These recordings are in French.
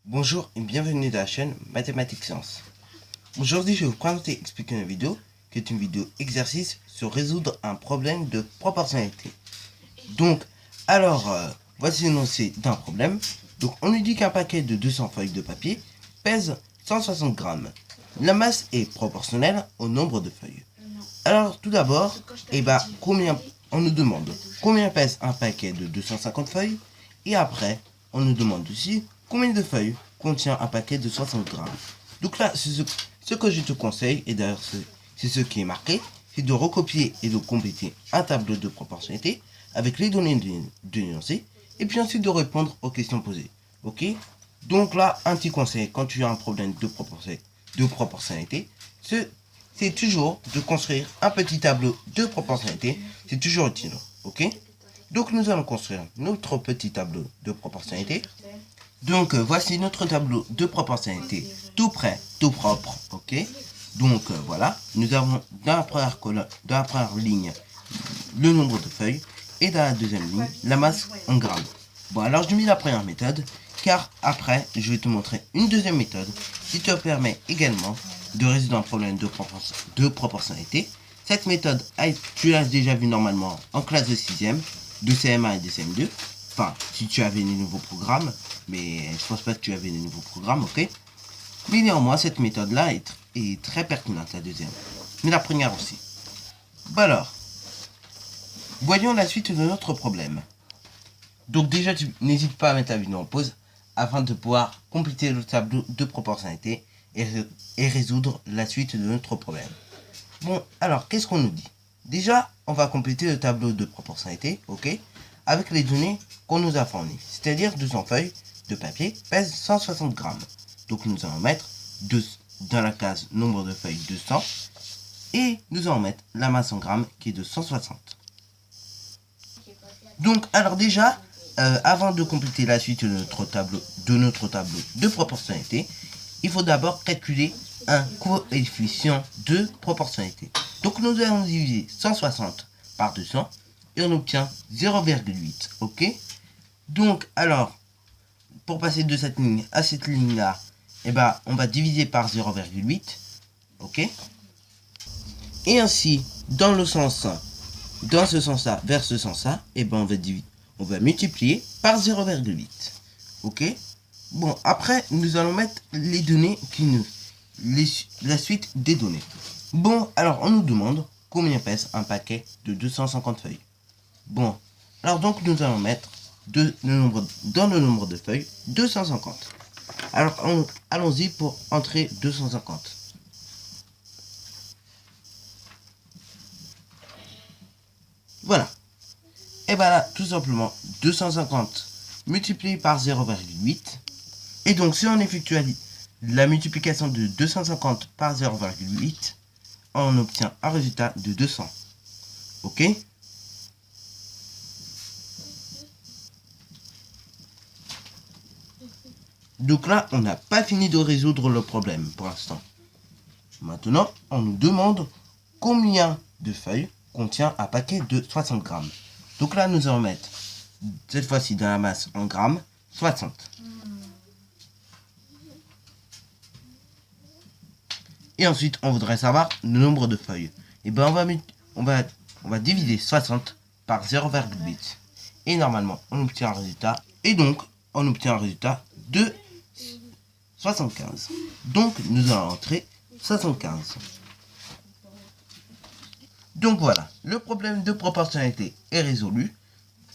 Bonjour et bienvenue dans la chaîne Mathématiques Sciences. Aujourd'hui, je vais vous présenter et expliquer une vidéo qui est une vidéo exercice sur résoudre un problème de proportionnalité. Donc, voici l'énoncé d'un problème. Donc, on nous dit qu'un paquet de 200 feuilles de papier pèse 160 grammes. La masse est proportionnelle au nombre de feuilles. Alors, tout d'abord, on nous demande combien pèse un paquet de 250 feuilles. Et après, on nous demande aussi combien de feuilles contient un paquet de 60 grammes. Donc là, ce que je te conseille, et d'ailleurs c'est ce qui est marqué, c'est de recopier et de compléter un tableau de proportionnalité avec les données de l'énoncé, et puis ensuite de répondre aux questions posées. Ok? Donc là, un petit conseil, quand tu as un problème de proportionnalité, c'est toujours de construire un petit tableau de proportionnalité. C'est toujours utile. Ok? Donc nous allons construire notre petit tableau de proportionnalité. Donc voici notre tableau de proportionnalité tout prêt, tout propre. Ok? Donc voilà, nous avons dans la première colonne, dans la première ligne, le nombre de feuilles et dans la deuxième ligne, la masse en grammes. Bon, alors je mets la première méthode car après je vais te montrer une deuxième méthode qui te permet également de résoudre un problème de proportionnalité. Cette méthode, tu l'as déjà vu normalement en classe de 6e, de CM1 et de CM2. Enfin, si tu avais les nouveaux programmes, mais je pense pas que tu avais les nouveaux programmes, ok? Mais néanmoins, cette méthode-là est très pertinente, la deuxième. Mais la première aussi. Bon alors, voyons la suite de notre problème. Donc déjà, n'hésite pas à mettre la vidéo en pause afin de pouvoir compléter le tableau de proportionnalité et résoudre la suite de notre problème. Bon, alors, qu'est-ce qu'on nous dit? Déjà, on va compléter le tableau de proportionnalité, ok, avec les données qu'on nous a fournies. C'est-à-dire 200 feuilles de papier pèsent 160 grammes. Donc nous allons mettre dans la case nombre de feuilles 200 et nous allons mettre la masse en grammes qui est de 160. Donc, alors déjà, avant de compléter la suite de notre tableau de proportionnalité, il faut d'abord calculer un coefficient de proportionnalité. Donc nous allons diviser 160 par 200 et on obtient 0,8. Ok? Donc alors, pour passer de cette ligne à cette ligne-là, eh ben, on va diviser par 0,8. Ok? Et ainsi, dans ce sens-là, vers ce sens-là, eh ben, on va multiplier par 0,8. Ok? Bon, après, nous allons mettre les données la suite des données. Bon, alors, on nous demande combien pèse un paquet de 250 feuilles. Bon, alors donc, nous allons mettre dans le nombre de feuilles 250. Alors, allons-y pour entrer 250. Voilà. Et bien là, tout simplement, 250 multiplié par 0,8. Et donc, si on effectue la multiplication de 250 par 0,8, on obtient un résultat de 200. Ok? Donc là, on n'a pas fini de résoudre le problème pour l'instant. Maintenant, on nous demande combien de feuilles contient un paquet de 60 grammes. Donc là, nous allons mettre, cette fois-ci dans la masse en grammes, 60. Et ensuite, on voudrait savoir le nombre de feuilles. Et bien, on va diviser 60 par 0,8. Et normalement, on obtient un résultat. Et donc, on obtient un résultat de 75. Donc, nous allons entrer 75. Donc voilà, le problème de proportionnalité est résolu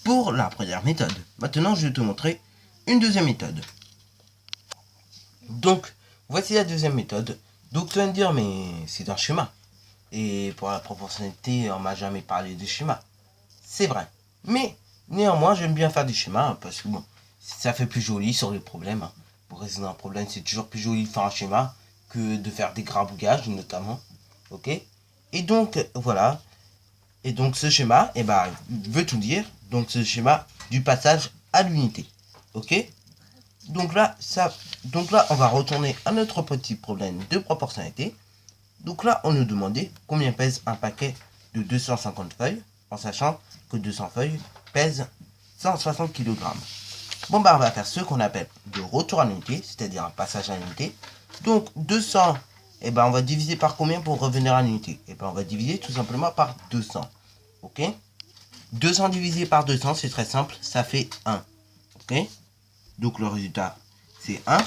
pour la première méthode. Maintenant, je vais te montrer une deuxième méthode. Donc, voici la deuxième méthode. Donc, tu vas me dire, mais c'est un schéma. Et pour la proportionnalité, on m'a jamais parlé de schéma. C'est vrai. Mais, néanmoins, j'aime bien faire des schémas, parce que bon, ça fait plus joli sur les problèmes. Pour résoudre un problème, c'est toujours plus joli de faire un schéma que de faire des grabouillages, notamment. Ok? Et donc, voilà. Et donc, ce schéma, eh ben, veut tout dire. Donc, ce schéma du passage à l'unité. Ok? Donc là, on va retourner à notre petit problème de proportionnalité. Donc là, on nous demandait combien pèse un paquet de 250 feuilles, en sachant que 200 feuilles pèsent 160 kg. Bon, bah, on va faire ce qu'on appelle le retour à l'unité, c'est-à-dire un passage à l'unité. Donc, 200, et ben, on va diviser par combien pour revenir à l'unité? Et ben, on va diviser tout simplement par 200. Ok? 200 divisé par 200, c'est très simple, ça fait 1. Ok? Donc, le résultat, c'est 1.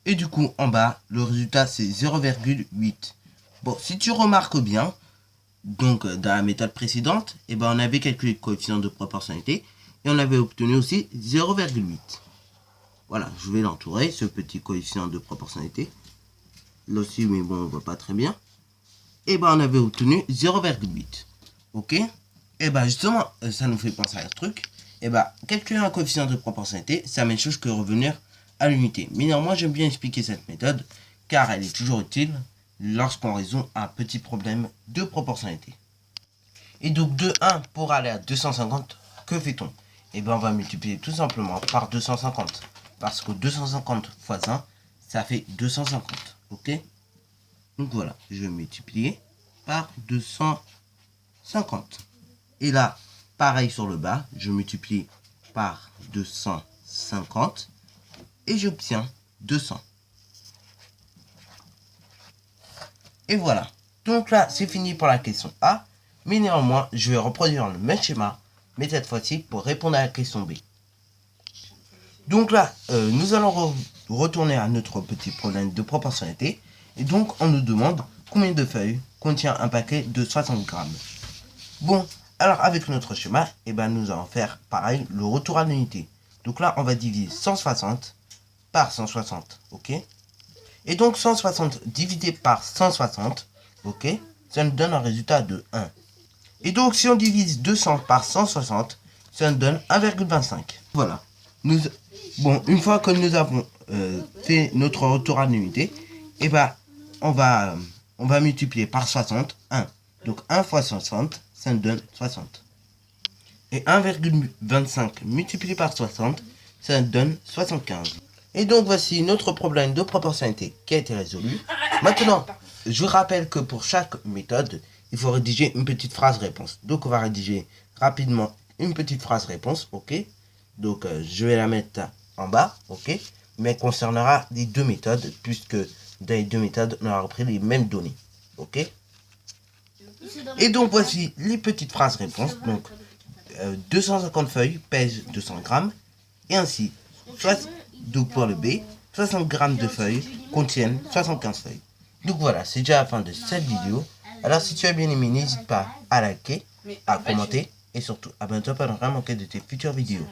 Et du coup, en bas, le résultat, c'est 0,8. Bon, si tu remarques bien, donc dans la méthode précédente, eh ben, on avait calculé le coefficient de proportionnalité et on avait obtenu aussi 0,8. Voilà, je vais l'entourer, ce petit coefficient de proportionnalité. Là aussi, mais bon, on ne voit pas très bien. Et ben, on avait obtenu 0,8. Ok? Et ben, justement, ça nous fait penser à un truc. Et ben, calculer un coefficient de proportionnalité, c'est la même chose que revenir à l'unité. Mais néanmoins, j'aime bien expliquer cette méthode, car elle est toujours utile lorsqu'on résout un petit problème de proportionnalité. Et donc, de 1 pour aller à 250, que fait-on? Et bien, on va multiplier tout simplement par 250. Parce que 250 fois 1, ça fait 250. Ok? Donc voilà, je vais multiplier par 250. Et là, pareil sur le bas, je multiplie par 250 et j'obtiens 200. Et voilà. Donc là, c'est fini pour la question A. Mais néanmoins, je vais reproduire le même schéma, mais cette fois-ci pour répondre à la question B. Donc là, nous allons retourner à notre petit problème de proportionnalité. Et donc, on nous demande combien de feuilles contient un paquet de 60 grammes. Bon, alors avec notre schéma, eh ben, nous allons faire pareil, le retour à l'unité. Donc là, on va diviser 160 par 160, ok? Et donc 160 divisé par 160, ok? Ça nous donne un résultat de 1. Et donc si on divise 200 par 160, ça nous donne 1,25. Voilà. Bon, une fois que nous avons fait notre retour à l'unité, eh ben, on va multiplier par 60, 1. Donc 1 fois 60, ça nous donne 60. Et 1,25 multiplié par 60, ça nous donne 75. Et donc voici notre problème de proportionnalité qui a été résolu. Maintenant, je vous rappelle que pour chaque méthode, il faut rédiger une petite phrase réponse. Donc on va rédiger rapidement une petite phrase réponse, ok? Donc je vais la mettre en bas, ok? Mais elle concernera les deux méthodes, puisque dans les deux méthodes, on aura repris les mêmes données, ok? Et donc voici les petites phrases réponses. Donc 250 feuilles pèsent 200 grammes. Et ainsi, donc pour le B, 60 grammes de feuilles contiennent 75 feuilles. Donc voilà, c'est déjà la fin de cette vidéo. Alors si tu as bien aimé, n'hésite pas à liker, à commenter et surtout abonne-toi pour ne rien manquer de tes futures vidéos.